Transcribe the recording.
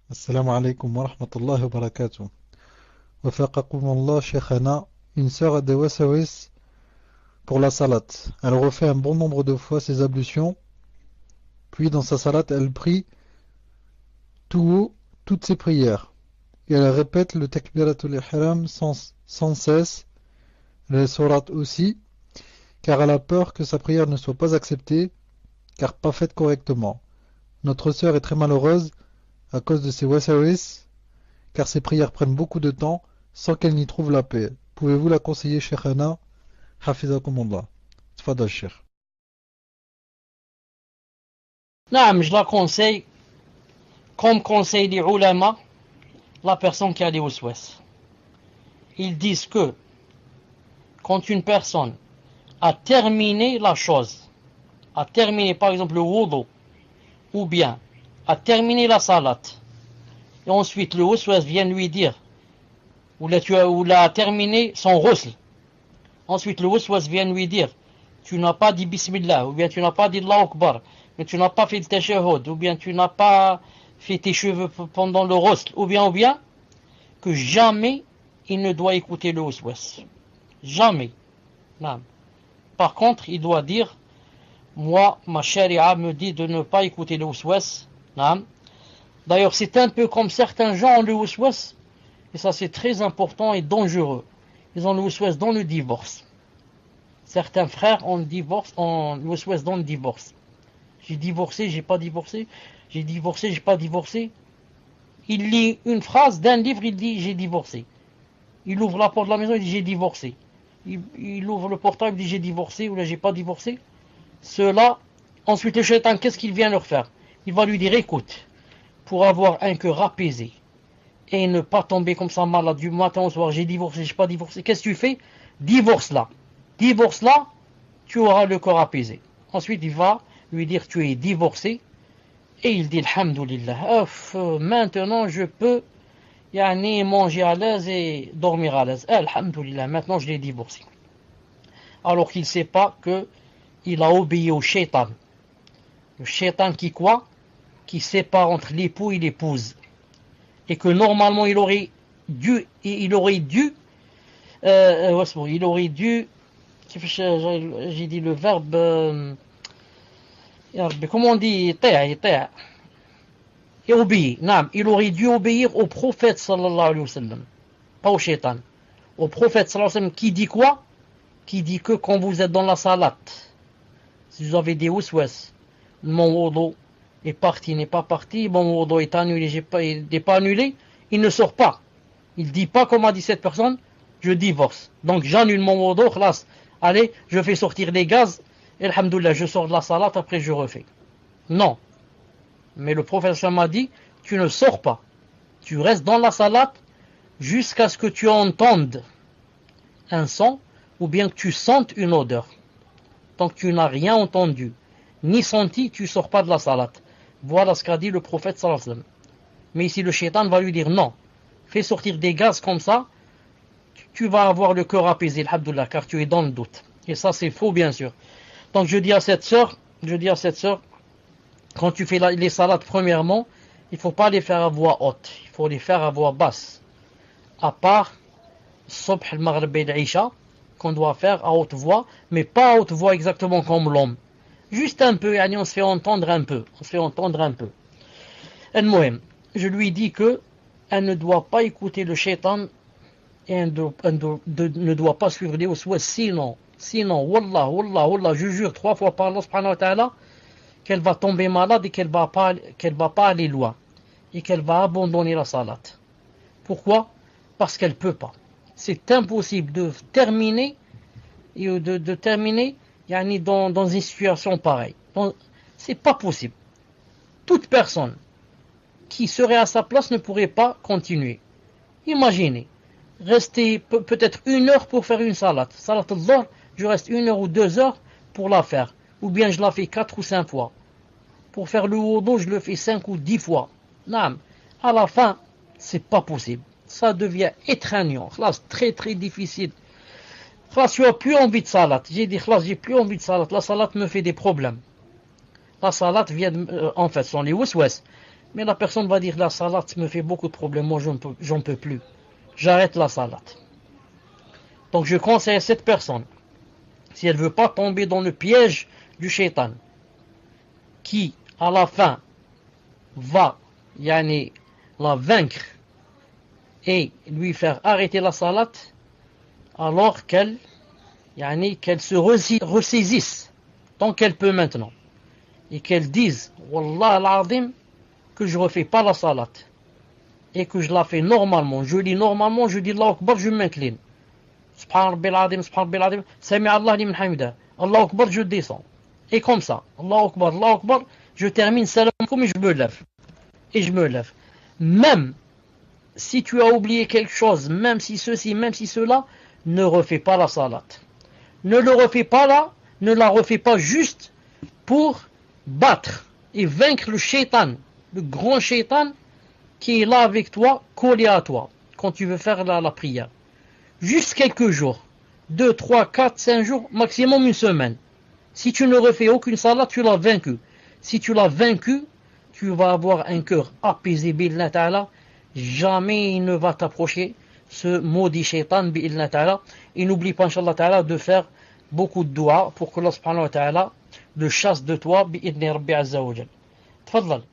Assalamu alaikum wa rahmatullahi wa barakatuh. Wafaqakumullah, Sheikhana, une sœur a des wasawis pour la salate. Elle refait un bon nombre de fois ses ablutions, puis dans sa salate, elle prie tout haut toutes ses prières. Et elle répète le takbiratul ihram sans cesse, les sourates aussi, car elle a peur que sa prière ne soit pas acceptée, car pas faite correctement. Notre sœur est très malheureuse à cause de ses wasawis, car ses prières prennent beaucoup de temps sans qu'elle n'y trouve la paix. Pouvez-vous la conseiller, Sheikhana? Hafizakumullah. Tfadal, Sheikh. Non, je la conseille, comme conseil des ulama, la personne qui a des waswas. Ils disent que quand une personne a terminé la chose, a terminé par exemple le wudu, ou bien a terminé la salate, et ensuite le waswas vient lui dire, ou l'a terminé son ghusl, ensuite le waswas vient lui dire, tu n'as pas dit bismillah, ou bien tu n'as pas dit Allahu Akbar, mais tu n'as pas fait le tashahhud, ou bien tu n'as pas fait tes cheveux pendant le ghusl, ou bien, que jamais il ne doit écouter le waswas. Jamais. Non. Par contre, il doit dire, moi, ma charia me dit de ne pas écouter le waswas. Non. D'ailleurs, c'est un peu comme certains gens ont le waswas, et ça c'est très important et dangereux. Ils ont le waswas dans le divorce. Certains frères ont le waswas dans le divorce. J'ai divorcé, j'ai pas divorcé. J'ai divorcé, j'ai pas divorcé. Il lit une phrase d'un livre, il dit j'ai divorcé. Il ouvre la porte de la maison, il dit j'ai divorcé. Il ouvre le portable, il dit j'ai divorcé ou là j'ai pas divorcé. Cela, ensuite le shaitan, qu'est-ce qu'il vient leur faire? Il va lui dire écoute, pour avoir un cœur apaisé et ne pas tomber comme ça malade du matin au soir, j'ai divorcé, j'ai pas divorcé. Qu'est-ce que tu fais? Divorce-la. Divorce-la, tu auras le corps apaisé. Ensuite, il va lui dire tu es divorcé. Et il dit alhamdoulilah, maintenant je peux manger à l'aise et dormir à l'aise. Alhamdoulilah, maintenant je l'ai divorcé. Alors qu'il ne sait pas qu'il a obéi au shaitan. Le shaitan qui quoi? Qui sépare entre l'époux et l'épouse. Et que normalement il aurait dû, j'ai dit le verbe, comment on dit, et obéir. Il aurait dû obéir au prophète sallallahu alayhi wa sallam, pas au shaitan. Au prophète sallallahu alayhi wa sallam qui dit quoi? Qui dit que quand vous êtes dans la salate, si vous avez des waswas, mon wudu est parti, n'est pas parti, mon wudu est annulé, il n'est pas annulé, il ne sort pas. Il ne dit pas comme a dit cette personne, je divorce. Donc j'annule mon wudu, khlas. Allez, je fais sortir les gaz, et alhamdoulilah, je sors de la salate, après je refais. Non. Mais le prophète m'a dit, tu ne sors pas. Tu restes dans la salate jusqu'à ce que tu entendes un son ou bien que tu sentes une odeur. Tant que tu n'as rien entendu ni senti, tu ne sors pas de la salate. Voilà ce qu'a dit le prophète sallallahu alayhi wa sallam. Mais ici le shaitan va lui dire non. Fais sortir des gaz comme ça, tu vas avoir le cœur apaisé, alhamdoulilah, car tu es dans le doute. Et ça c'est faux bien sûr. Donc je dis à cette sœur, quand tu fais les salades premièrement, il ne faut pas les faire à voix haute, il faut les faire à voix basse. À part Subh al-Maghrib et l'Isha, qu'on doit faire à haute voix, mais pas à haute voix exactement comme l'homme. Juste un peu, on se fait entendre un peu. Je lui dis que elle ne doit pas écouter le shaitan et elle ne doit pas suivre les waswas, sinon, wallah, je jure 3 fois par Allah subhanahu wa ta'ala qu'elle va tomber malade et qu'elle va pas aller loin et qu'elle va abandonner la salate. Pourquoi? Parce qu'elle peut pas. C'est impossible de terminer dans une situation pareille. C'est pas possible. Toute personne qui serait à sa place ne pourrait pas continuer. Imaginez, rester peut-être 1 heure pour faire une salade. Salade al-Dhuhr, je reste 1 heure ou 2 heures pour la faire. Ou bien je la fais 4 ou 5 fois. Pour faire le wudu, je le fais 5 ou 10 fois. Non, à la fin, c'est pas possible. Ça devient étreignant. Là, c'est très très difficile. Là, tu n'as plus envie de salade. J'ai dit, là, j'ai plus envie de salade. La salade me fait des problèmes. La salade vient, en fait, sont les waswas. Mais la personne va dire la salade me fait beaucoup de problèmes, moi j'en peux plus. J'arrête la salade. Donc je conseille à cette personne, si elle ne veut pas tomber dans le piège du shaitan, qui à la fin va la vaincre et lui faire arrêter la salade, alors qu'elle se ressaisisse tant qu'elle peut maintenant et qu'elle dise Wallah al-Azim que je ne refais pas la salade et que je la fais normalement, je lis normalement, je dis Allahu Akbar, je m'incline, Subhan Rabbil Azim, Subhan Rabbil Azim, Sami Allah liman hamida, Allahu Akbar, je descends, et comme ça, Allahu Akbar, je termine salam alaikum et je me lève. Même si tu as oublié quelque chose, même si ceci, même si cela, ne refais pas la salade. Ne le refais pas là, ne la refais pas juste pour battre et vaincre le shaitan, le grand shaitan qui est là avec toi, collé à toi, quand tu veux faire la prière. Juste quelques jours, 2, 3, 4, 5 jours, maximum une semaine. Si tu ne refais aucune salade, tu l'as vaincu. Si tu l'as vaincu, tu vas avoir un cœur apaisé, bi'illah ta'ala. Jamais il ne va t'approcher, ce maudit shaitan, bi'illah ta'ala. Et n'oublie pas, inshallah ta'ala, de faire beaucoup de dua pour que Allah subhanahu wa ta'ala le chasse de toi, bi'idni rabbi azza wa jal. Tfadlal.